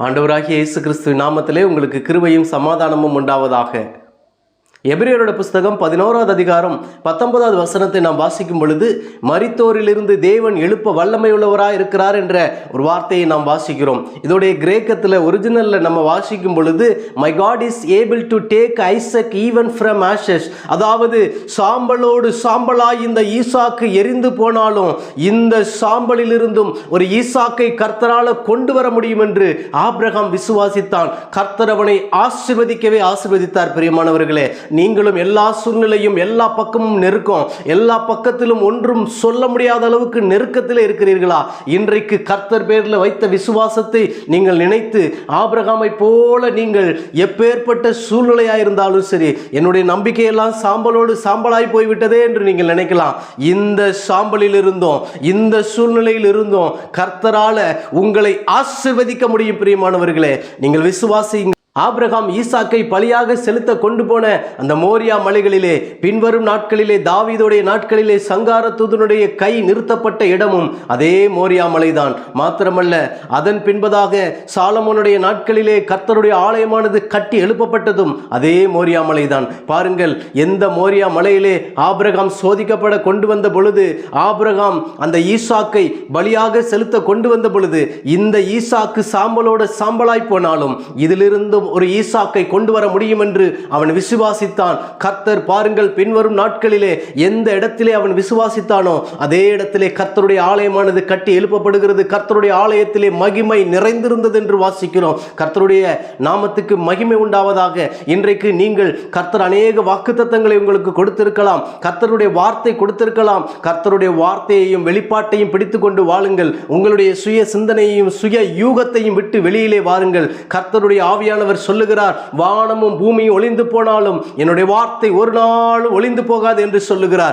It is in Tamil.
ஆண்டவராகிய இயேசு கிறிஸ்துவின் நாமத்திலே உங்களுக்கு கிருபையும் சமாதானமும் உண்டாவதாக. எபிரேயரோட புஸ்தகம் 11வது அதிகாரம் 19வது வசனத்தை நாம் வாசிக்கும் பொழுது, மரித்தோரிலிருந்து தேவன் எழுப்ப வல்லமையுள்ளவராக இருக்கிறார் என்ற ஒரு வார்த்தையை நாம் வாசிக்கிறோம். இதோடைய கிரேக்கத்தில் ஒரிஜினலில் நம்ம வாசிக்கும் பொழுது, my God is able to take Isaac even from ashes, அதாவது சாம்பலோடு சாம்பலாய் இந்த ஈசாக்கு எரிந்து போனாலும் இந்த சாம்பலிலிருந்தும் ஒரு ஈசாக்கை கர்த்தரால் கொண்டு வர முடியும் என்று ஆபிரகாம் விசுவாசித்தான். கர்த்தர் அவனை ஆசீர்வதிக்கவே ஆசீர்வதித்தார். பிரியமானவர்களே, நீங்களும் எல்லா சூழ்நிலையும் எல்லா பக்கமும் நெருக்கம், எல்லா பக்கத்திலும் ஒன்றும் சொல்ல முடியாத அளவுக்கு நெருக்கத்தில் இருக்கிறீர்களா? இன்றைக்கு கர்த்தர் பேரில் வைத்த விசுவாசத்தை நீங்கள் நினைத்து, ஆபிரகாமை போல நீங்கள் எப்பேற்பட்ட சூழ்நிலையாயிருந்தாலும் சரி, என்னுடைய நம்பிக்கையெல்லாம் சாம்பலோடு சாம்பலாய் போய்விட்டதே என்று நீங்கள் நினைக்கலாம். இந்த சாம்பலில் இருந்தோம், இந்த சூழ்நிலையில் இருந்தோம் கர்த்தரால உங்களை ஆசீர்வதிக்க முடியும். பிரியமானவர்களே, நீங்கள் விசுவாசி. ஆபிரகாம் ஈசாக்கை பலியாக செலுத்த கொண்டு போன அந்த மோரியா மலைகளிலே, பின்வரும் நாட்களிலே தாவீதுடைய நாட்களிலே சங்கார தூதனுடைய கை நிறுத்தப்பட்ட இடமும் அதே மோரியா மலைதான். மாத்திரமல்ல, அதன் பின்பதாக சாலமோனுடைய நாட்களிலே கர்த்தருடைய ஆலயமானது கட்டி எழுப்பப்பட்டதும் அதே மோரியா மலைதான். பாருங்கள், எந்த மோரியா மலையிலே ஆபிரகாம் சோதிக்கப்பட கொண்டு வந்த பொழுது, ஆபிரகாம் அந்த ஈசாக்கை பலியாக செலுத்த கொண்டு வந்த பொழுது, இந்த ஈசாக்கு சாம்பலோட சாம்பலாய் போனாலும் இதிலிருந்து ஒரு ஈசாக்கை கொண்டு வர முடியும் என்று அவன் விசுவாசித்தான். கர்த்தர் பாருங்கள், பின்வரும் நாட்களிலே எந்த இடத்திலே அவன் விசுவாசித்தானோ அதே இடத்திலே கர்த்தருடைய ஆலயமானது கட்டி எழுப்பப்படுகிறது. கர்த்தருடைய ஆலயத்திலே மகிமை நிறைந்திருந்தது என்று வாசிக்கிறோம். கர்த்தருடைய நாமத்துக்கு மகிமை உண்டாவதாக. இன்றைக்கு நீங்கள் கர்த்தர் அநேக வாக்குத்தத்தங்களை உங்களுக்கு கொடுத்திருக்கலாம், கர்த்தருடைய வார்த்தை கொடுத்திருக்கலாம். கர்த்தருடைய வார்த்தையையும் வெளிப்பாட்டையும் பிடித்துக் கொண்டு வாழுங்கள். உங்களுடைய சுய சிந்தனையையும் சுய யூகத்தையும் விட்டு வெளியிலே வாருங்கள். கர்த்தருடைய ஆவியானவர் சொல்லுகிறார், வானமும் பூமியும் ஒளிந்து போனாலும் என்னுடைய வார்த்தை ஒரு நாள் ஒளிந்து போகாது என்று சொல்லுகிறார்.